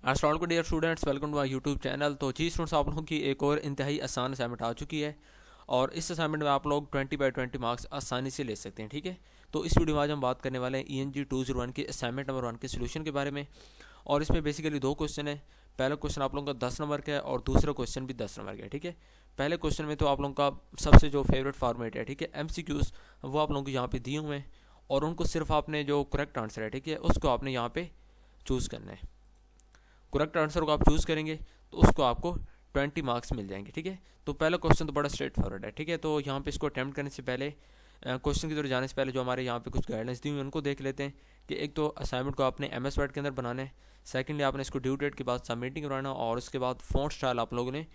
अस्सलाम वालेकुम dear students, welcome to my YouTube channel. तो जी स्टूडेंट्स, आप लोगों की एक और इंतहाई आसान असाइनमेंट आ चुकी है और इस असाइनमेंट में आप लोग 20/20 मार्क्स आसानी से ले सकते हैं। ठीक है, तो इस वीडियो में आज हम बात करने वाले हैं ENG 201 के असाइनमेंट नंबर 1 के सोल्यूशन के बारे में। और इसमें बेसिकली दो क्वेश्चन है। पहला क्वेश्चन आप लोगों का 10 नंबर का है और दूसरा क्वेश्चन भी 10 नंबर का है। ठीक है, पहले क्वेश्चन में तो आप लोगों का सबसे जो फेवरेट फॉर्मेट है, ठीक है, MCQs, वो आप लोगों को यहाँ पे दिए हुए हैं और उनको सिर्फ आपने जो करेक्ट आंसर है, ठीक है, उसको आपने यहाँ पे चूज़ करना है। करेक्ट आंसर को आप चूज़ करेंगे तो उसको आपको 20 मार्क्स मिल जाएंगे। ठीक है, तो पहला क्वेश्चन तो बड़ा स्ट्रेट फॉरवर्ड है। ठीक है, तो यहाँ पे इसको अटैम्प्ट करने से पहले, क्वेश्चन की तरफ जाने से पहले जो हमारे यहाँ पे कुछ गाइडलाइंस दी हुई हैं उनको देख लेते हैं कि एक तो असाइनमेंट को आपने MS वर्ड के अंदर बनाना है। सेकेंडली आपने इसको ड्यू डेट के बाद सबमिटिंग कराना और उसके बाद फ़ॉन्ट स्टाइल आप लोगों ने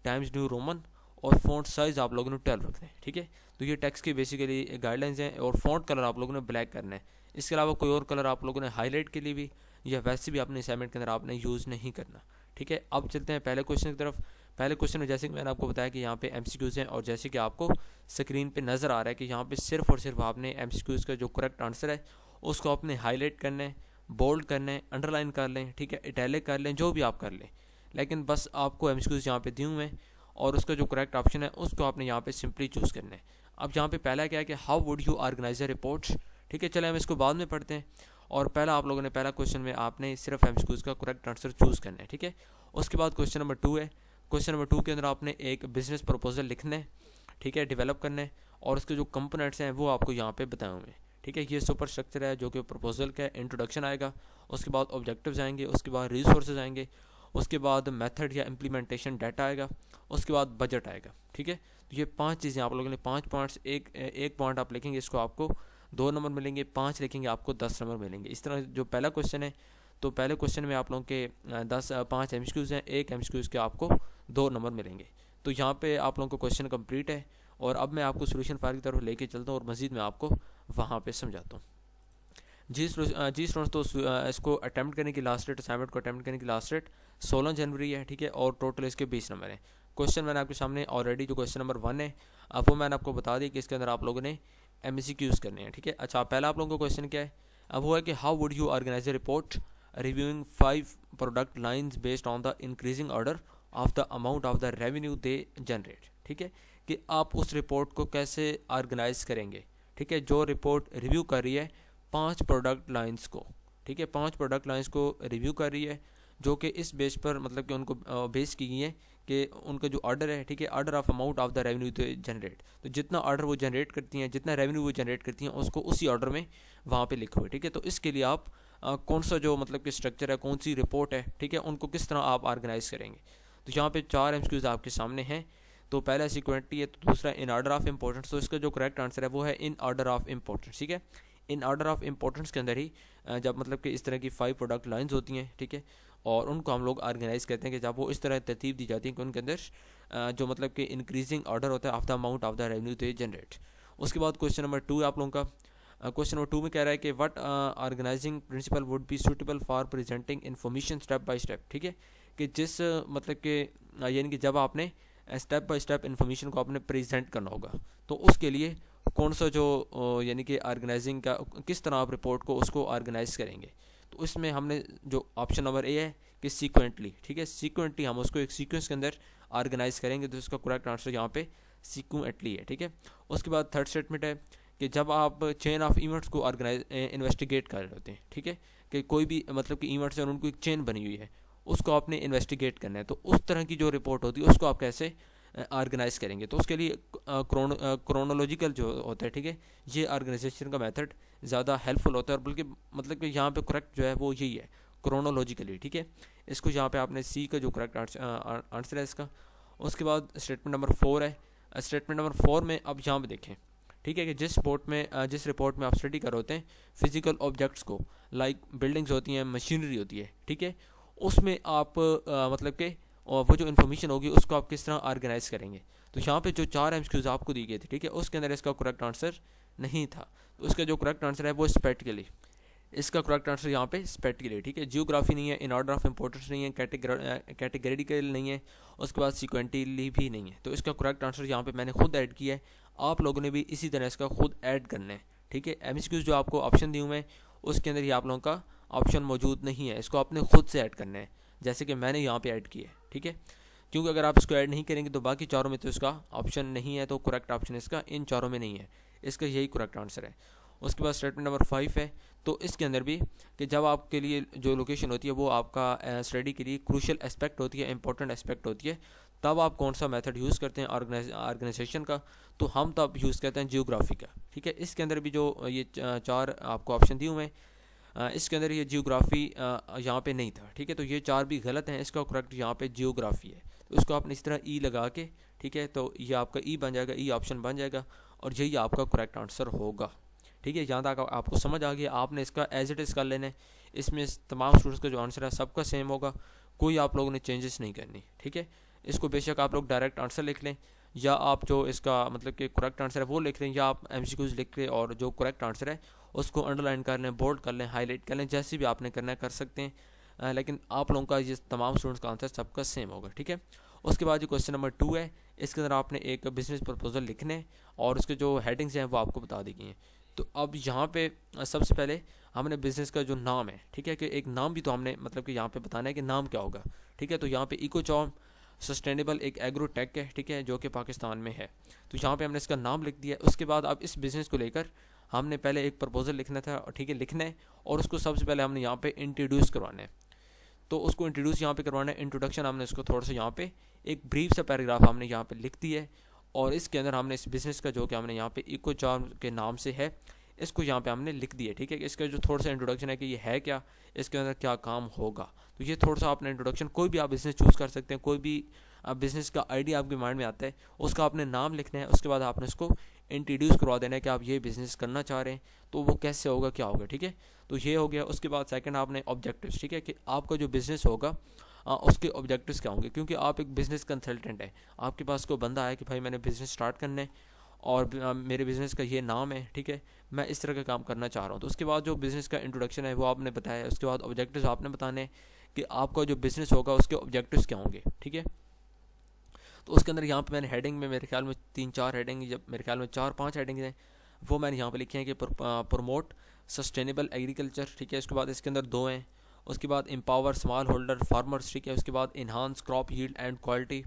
टाइम्स न्यू रोमन और फ़ॉन्ट साइज़ आप लोगों ने 12 रखना है। ठीक है, तो ये टेक्स्ट की बेसिकली गाइडलाइंस हैं और फ़ॉन्ट कलर आप लोगों ने ब्लैक करना है। इसके अलावा कोई और कलर आप लोगों ने हाईलाइट के लिए भी या वैसे भी अपने असाइनमेंट के अंदर आपने यूज़ नहीं करना। ठीक है, अब चलते हैं पहले क्वेश्चन की तरफ। पहले क्वेश्चन में जैसे कि मैंने आपको बताया कि यहाँ पे MCQs हैं और जैसे कि आपको स्क्रीन पे नज़र आ रहा है कि यहाँ पे सिर्फ और सिर्फ आपने MCQs का जो करेक्ट आंसर है उसको आपने हाईलाइट करना है, बोल्ड करना है, अंडरलाइन कर लें, ठीक है, इटैलिक कर लें, जो भी आप कर लें, लेकिन बस आपको MCQs यहाँ पे दिए हुए हैं और उसका जो करेक्ट ऑप्शन है उसको आपने यहाँ पे सिंपली चूज़ करना है। अब यहाँ पे पहला क्या है कि how would you organize a report. ठीक है, चले हम इसको बाद में पढ़ते हैं। और पहला आप लोगों ने पहला क्वेश्चन में आपने सिर्फ MCQs का करेक्ट आंसर चूज़ करना है। ठीक है, उसके बाद क्वेश्चन नंबर 2 है। क्वेश्चन नंबर 2 के अंदर आपने एक बिजनेस प्रपोजल लिखना है, ठीक है, डेवलप करना है और उसके जो कंपोनेंट्स हैं वो आपको यहाँ पे बताए हुए हैं। ठीक है, ये सुपर स्ट्रक्चर है जो कि प्रपोजल का इंट्रोडक्शन आएगा, उसके बाद ऑब्जेक्टिव्स आएंगे, उसके बाद रिसोर्सेज आएंगे, उसके बाद मेथड या इम्प्लीमेंटेशन डाटा आएगा, उसके बाद बजट आएगा। ठीक है, तो ये 5 चीज़ें आप लोगों ने 5 पॉइंट्स, एक पॉइंट आप लिखेंगे इसको आपको 2 नंबर मिलेंगे, 5 लिखेंगे आपको 10 नंबर मिलेंगे। इस तरह जो पहला क्वेश्चन है, तो पहले क्वेश्चन में आप लोगों के 5 MCQs हैं, एक MCQs के आपको 2 नंबर मिलेंगे। तो यहाँ पे आप लोगों को क्वेश्चन कंप्लीट है और अब मैं आपको सोल्यूशन फाइल की तरफ लेके चलता हूँ और मज़ीद मैं आपको वहाँ पे समझाता हूँ। जी स्टूडेंट्स, तो इसको अटैम्प्ट करने की लास्ट डेट, असाइनमेंट को अटैम्प्ट करने की लास्ट डेट 16 जनवरी है। ठीक है, और टोटल इसके 20 नंबर हैं। क्वेश्चन मैंने आपके सामने ऑलरेडी जो क्वेश्चन नंबर 1 है अब वो मैंने आपको बता दी कि इसके अंदर आप लोगों ने MCQs करने हैं। ठीक है, अच्छा, पहला आप लोगों का क्वेश्चन क्या है, अब वो है कि how would you organize a report reviewing 5 product lines based on the increasing order of the amount of the revenue they generate. ठीक है, कि आप उस रिपोर्ट को कैसे ऑर्गेनाइज करेंगे। ठीक है, जो रिपोर्ट रिव्यू कर रही है 5 प्रोडक्ट लाइन्स को, ठीक है, 5 प्रोडक्ट लाइन्स को रिव्यू कर रही है जो कि इस बेस पर मतलब कि उनको बेस की गई है कि उनका जो ऑर्डर है, ठीक है, order of amount of the revenue generate, तो जितना ऑर्डर वो जनरेट करती हैं, जितना रेवेन्यू वो जनरेट करती हैं उसको उसी ऑर्डर में वहाँ पे लिखो। ठीक है, तो इसके लिए आप कौन सा जो मतलब कि स्ट्रक्चर है, कौन सी रिपोर्ट है, ठीक है, उनको किस तरह आप ऑर्गेनाइज करेंगे। तो यहाँ पे 4 MCQs आपके सामने हैं। तो पहला सिक्वेंटली है, तो दूसरा इन ऑर्डर ऑफ इंपॉर्टेंस। तो इसका जो करेक्ट आंसर है वो है इन ऑर्डर ऑफ इंपॉर्टेंस। ठीक है, इन ऑर्डर ऑफ इंपॉर्टेंस के अंदर ही जब मतलब कि इस तरह की 5 प्रोडक्ट लाइन्स होती हैं, ठीक है, और उनको हम लोग ऑर्गेनाइज करते हैं कि जब वो इस तरह तरतीब दी जाती है कि उनके अंदर जो मतलब कि इंक्रीजिंग ऑर्डर होता है of the amount of the revenue they generate. उसके बाद क्वेश्चन नंबर 2 आप लोगों का क्वेश्चन नंबर 2 में कह रहा है कि what organizing principle would be suitable for presenting information step by step. ठीक है, कि जिस मतलब कि यानी कि जब आपने स्टेप बाय स्टेप इन्फॉर्मेशन को आपने प्रेजेंट करना होगा तो उसके लिए कौन सा जो यानी कि ऑर्गेनाइजिंग का किस तरह आप रिपोर्ट को उसको ऑर्गेनाइज करेंगे। तो इसमें हमने जो ऑप्शन नंबर ए है कि सीक्वेंटली, ठीक है, सीक्वेंटली हम उसको एक सीक्वेंस के अंदर ऑर्गेनाइज करेंगे, तो इसका करेक्ट आंसर यहाँ पे सीक्वेंटली है। ठीक है, उसके बाद थर्ड स्टेटमेंट है कि जब आप चेन ऑफ इवेंट्स को ऑर्गेनाइज इन्वेस्टिगेट कर रहे होते हैं, ठीक है, कि कोई भी मतलब कि इवेंट्स है और उनको एक चेन बनी हुई है उसको आपने इन्वेस्टिगेट करना है, तो उस तरह की जो रिपोर्ट होती है उसको आप कैसे ऑर्गेनाइज करेंगे। तो उसके लिए क्रोनोलॉजिकल जो होता है, ठीक है, ये ऑर्गेनाइजेशन का मेथड ज़्यादा हेल्पफुल होता है और बल्कि मतलब कि यहाँ पे करेक्ट जो है वो यही है, क्रोनोलॉजिकली। ठीक है, इसको यहाँ पे आपने सी का जो करेक्ट आंसर है इसका। उसके बाद स्टेटमेंट नंबर 4 है। स्टेटमेंट नंबर 4 में अब यहाँ पे देखें, ठीक है, कि जिस रिपोर्ट में आप स्टडी कर होते हैं फिजिकल ऑब्जेक्ट्स को, लाइक बिल्डिंग्स होती हैं, मशीनरी होती है, ठीक है, उसमें आप मतलब कि और वो जो इन्फॉर्मेशन होगी उसको आप किस तरह ऑर्गेनाइज करेंगे। तो यहाँ पे जो 4 MCQs आपको दी गई थी, ठीक है, उसके अंदर इसका करेक्ट आंसर नहीं था, तो इसका जो करेक्ट आंसर है वो स्पेटिकली, इसका करेक्ट आंसर यहाँ पे स्पेटिकली, ठीक है, जियोग्राफी नहीं है, इन ऑर्डर ऑफ इंपॉर्टेंस नहीं है, कैटेगरिकल नहीं है, उसके बाद सिक्वेंटली भी नहीं है। तो इसका करेक्ट आंसर यहाँ पे मैंने खुद ऐड किया है, आप लोगों ने भी इसी तरह इसका खुद ऐड करना है। ठीक है, MCQs जो आपको ऑप्शन दिए हुए हैं उसके अंदर ही आप लोगों का ऑप्शन मौजूद नहीं है, इसको आपने खुद से ऐड करना है। जैसे कि मैंने यहाँ पे ऐड किया है, ठीक है। क्योंकि अगर आप इसको ऐड नहीं करेंगे तो बाकी चारों में तो इसका ऑप्शन नहीं है, तो करेक्ट ऑप्शन इसका इन चारों में नहीं है, इसका यही करेक्ट आंसर है। उसके बाद स्टेटमेंट नंबर 5 है, तो इसके अंदर भी कि जब आपके लिए जो लोकेशन होती है वो आपका स्टडी के लिए क्रूशियल एस्पेक्ट होती है, इंपॉर्टेंट एस्पेक्ट होती है, तब आप कौन सा मेथड यूज़ करते हैं ऑर्गेनाइजेशन का, तो हम तब यूज़ करते हैं जियोग्राफी का, ठीक है। इसके अंदर भी जो ये चार आपको ऑप्शन दिए हुए हैं, इसके अंदर ये जियोग्राफी यहाँ पे नहीं था, ठीक है। तो ये चार भी गलत हैं, इसका करेक्ट यहाँ पे जियोग्राफी है। तो उसको आपने इस तरह ई लगा के, ठीक है, तो ये आपका ई बन जाएगा, ई ऑप्शन बन जाएगा और यही आपका करेक्ट आंसर होगा, ठीक है। यहाँ तक आपको समझ आ गया। आपने इसका एज इट इज़ कर लेना है, इसमें तमाम स्टूडेंट्स का जो आंसर है सबका सेम होगा, कोई आप लोगों ने चेंजेस नहीं करनी, ठीक है। इसको बेशक आप लोग डायरेक्ट आंसर लिख लें या आप जो इसका मतलब कि करेक्ट आंसर है वो लिख लें, या आप MCQs लिख लें और जो करेक्ट आंसर है उसको अंडरलाइन कर लें, बोल्ड कर लें, हाईलाइट कर लें, जैसे भी आपने करना है कर सकते हैं। लेकिन आप लोगों का ये तमाम स्टूडेंट्स का आंसर सबका सेम होगा, ठीक है। उसके बाद जो क्वेश्चन नंबर 2 है, इसके अंदर आपने एक बिजनेस प्रपोजल लिखने हैं और उसके जो हेडिंग्स हैं वो आपको बता दी गई हैं। तो अब यहाँ पे सबसे पहले हमने बिज़नेस का जो नाम है, ठीक है, कि एक नाम भी तो हमने मतलब कि यहाँ पे बताना है कि नाम क्या होगा, ठीक है। तो यहाँ पे इकोचार्म सस्टेनेबल एक एग्रोटेक है, ठीक है, जो कि पाकिस्तान में है। तो यहाँ पे हमने इसका नाम लिख दिया। उसके बाद अब इस बिज़नेस को लेकर हमने पहले एक प्रपोजल लिखना था, ठीक है, लिखना है और उसको सबसे पहले हमने यहाँ पे इंट्रोड्यूस करवाना है। तो उसको इंट्रोड्यूस यहाँ पे करवाना है, इंट्रोडक्शन हमने इसको थोड़ा सा यहाँ पे एक ब्रीफ सा पैराग्राफ हमने यहाँ पे लिख दिया है और इसके अंदर हमने इस बिज़नेस का जो कि हमने यहाँ पे इकोचार्म के नाम से है इसको यहाँ पे हमने लिख दिया, ठीक है। इसका जो थोड़ा सा इंट्रोडक्शन है कि ये है क्या, इसके अंदर क्या काम होगा, तो ये थोड़ा सा आपने इंट्रोडक्शन, कोई भी आप बिज़नेस चूज़ कर सकते हैं, कोई भी बिज़नेस का आइडिया आपके माइंड में आता है उसका आपने नाम लिखना है। उसके बाद आपने उसको इंट्रोड्यूस करवा देना है कि आप ये बिज़नेस करना चाह रहे हैं, तो वो कैसे होगा, क्या होगा, ठीक है। तो ये हो गया। उसके बाद सेकंड आपने ऑब्जेक्टिव्स, ठीक है, कि आपका जो बिज़नेस होगा उसके ऑब्जेक्टिव्स क्या होंगे, क्योंकि आप एक बिज़नेस कंसल्टेंट है, आपके पास कोई बंदा है कि भाई मैंने बिज़नेस स्टार्ट करना है और मेरे बिज़नेस का ये नाम है, ठीक है, मैं इस तरह का काम करना चाह रहा हूँ। तो उसके बाद जो बिज़नेस का इंट्रोडक्शन है वो आपने बताया। उसके बाद ऑब्जेक्टिव्स आपने बताने कि आपका जो बिज़नेस होगा उसके ऑब्जेक्टिव्स क्या होंगे, ठीक है। तो उसके अंदर यहाँ पे मैंने हेडिंग में मेरे ख्याल में 3-4 हेडिंग, जब मेरे ख्याल में 4-5 हेडिंग हैं वो मैंने यहाँ पे लिखे हैं कि प्रमोट सस्टेनेबल एग्रीकल्चर, ठीक है। उसके बाद इसके अंदर 2 हैं। उसके बाद एम्पावर स्मॉल होल्डर फार्मर्स, ठीक है। उसके बाद enhance crop yield and quality,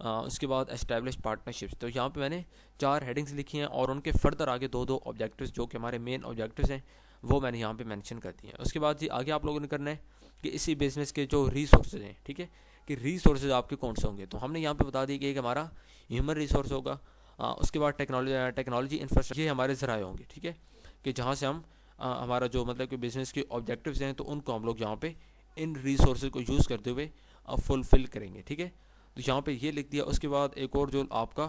उसके बाद एस्टैब्लिश पार्टनरशिप्स। तो यहाँ पे मैंने 4 हेडिंग्स लिखी हैं और उनके फर्दर आगे 2-2 ऑब्जेक्टिव्स जो कि हमारे मेन ऑब्जेक्टिव्स हैं वो मैंने यहाँ पे मेंशन कर दिए हैं। उसके बाद जी आगे आप लोगों ने करना है कि इसी बिज़नेस के जो रिसोर्सेज हैं, ठीक है, कि रिसोर्सेज आपके कौन से होंगे। तो हमने यहाँ पे बता दी कि हमारा ह्यूमन रिसोर्स होगा, उसके बाद टेक्नोलॉजी इंफ्रास्ट्रक्चर, ये हमारे ज़राए होंगे, ठीक है, कि जहाँ से हम हमारा जो मतलब कि बिज़नेस के ऑब्जेक्टिव्स हैं तो उनको हम लोग यहाँ पे इन रिसोर्सेज को यूज़ करते हुए फुलफ़िल करेंगे, ठीक है। तो यहाँ पे ये लिख दिया। उसके बाद एक और जो आपका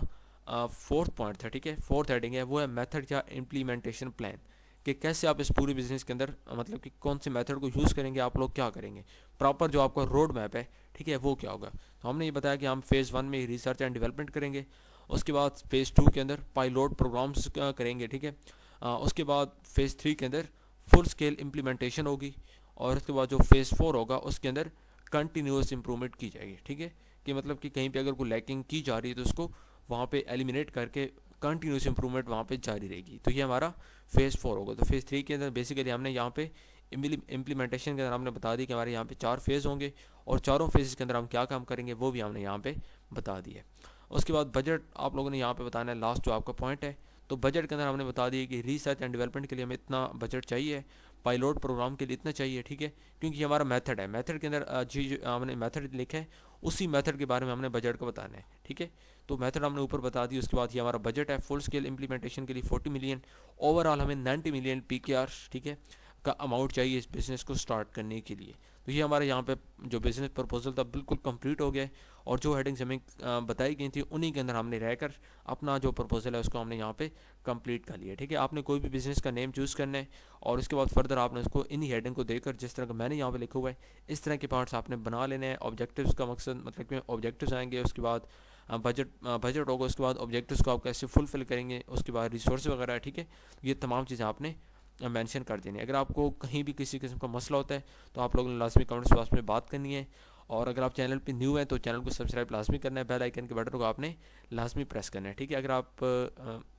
4th पॉइंट था, ठीक है, 4th हेडिंग है, वो है मेथड या इम्प्लीमेंटेशन प्लान, कि कैसे आप इस पूरे बिज़नेस के अंदर मतलब कि कौन से मेथड को यूज़ करेंगे, आप लोग क्या करेंगे, प्रॉपर जो आपका रोड मैप है, ठीक है, वो क्या होगा। तो हमने ये बताया कि हम फ़ेज़ 1 में रिसर्च एंड डेवलपमेंट करेंगे। उसके बाद फ़ेज़ 2 के अंदर पायलट प्रोग्राम्स करेंगे, ठीक है। उसके बाद फ़ेज़ 3 के अंदर फुल स्केल इम्प्लीमेंटेशन होगी और उसके बाद जो फ़ेज़ 4 होगा उसके अंदर कंटिन्यूस इम्प्रूवमेंट की जाएगी, ठीक है, कि मतलब कि कहीं पे अगर कोई लैकिंग की जा रही है तो उसको वहाँ पे एलिमिनेट करके कंटिन्यूस इंप्रूवमेंट वहाँ पे जारी रहेगी। तो ये हमारा फ़ेज़ 4 होगा। तो फ़ेज़ 3 के अंदर बेसिकली हमने यहाँ पे इम्प्लीमेंटेशन के अंदर हमने बता दी कि हमारे यहाँ पे 4 फेज़ होंगे और चारों फेज़ के अंदर हम क्या काम करेंगे वो भी हमने यहाँ पे बता दिया। उसके बाद बजट आप लोगों ने यहाँ पे बताना है, लास्ट जो आपका पॉइंट है। तो बजट के अंदर हमने बता दिया कि रिसर्च एंड डेवलपमेंट के लिए हमें इतना बजट चाहिए, पायलट प्रोग्राम के लिए इतना चाहिए, ठीक है, क्योंकि ये हमारा मेथड है। मेथड के अंदर जी हमने मेथड लिखा है, उसी मेथड के बारे में हमने बजट को बताना है, ठीक है। तो मेथड हमने ऊपर बता दी। उसके बाद ये हमारा बजट है फुल स्केल इंप्लीमेंटेशन के लिए 40 मिलियन, ओवरऑल हमें 90 मिलियन PKR, ठीक है, का अमाउंट चाहिए इस बिज़नेस को स्टार्ट करने के लिए। तो ये हमारे यहाँ पे जो बिज़नेस प्रपोजल था बिल्कुल कंप्लीट हो गया और जो हेडिंग्स हमें बताई गई थी उन्हीं के अंदर हमने रहकर अपना जो प्रपोजल है उसको हमने यहाँ पे कंप्लीट कर लिया, ठीक है। आपने कोई भी बिज़नेस का नेम चूज़ करना है और उसके बाद फर्दर आपने उसको इन्हीं हेडिंग को देकर जिस तरह का मैंने यहाँ पे लिखा हुआ है इस तरह के पार्ट्स आपने बना लेने हैं। ऑब्जेक्टिव्स का मकसद मतलब कि ऑब्जेक्टिव्स आएंगे, उसके बाद बजट होगा, उसके बाद ऑब्जेक्टिव्स को आप कैसे फुलफिल करेंगे, उसके बाद रिसोर्स वगैरह, ठीक है। ये तमाम चीज़ें आपने मेंशन कर देनी है। अगर आपको कहीं भी किसी किस्म का मसला होता है तो आप लोगों ने लाजमी कमेंट्स बॉक्स में बात करनी है। और अगर आप चैनल पे न्यू हैं तो चैनल को सब्सक्राइब लाजमी करना है, बेल आइकन के बटन को आपने लाजमी प्रेस करना है, ठीक है। अगर आप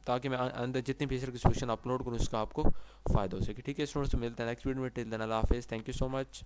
ताकि मैं अंदर जितने भी के सोल्यूशन अपलोड करूँ उसका आपको फ़ायदा हो सके, ठीक है। स्टूडेंट्स मिलते हैं नेक्स्ट वीडियो में। टिल देन अल्लाह हाफिज़, थैंक यू सो मच।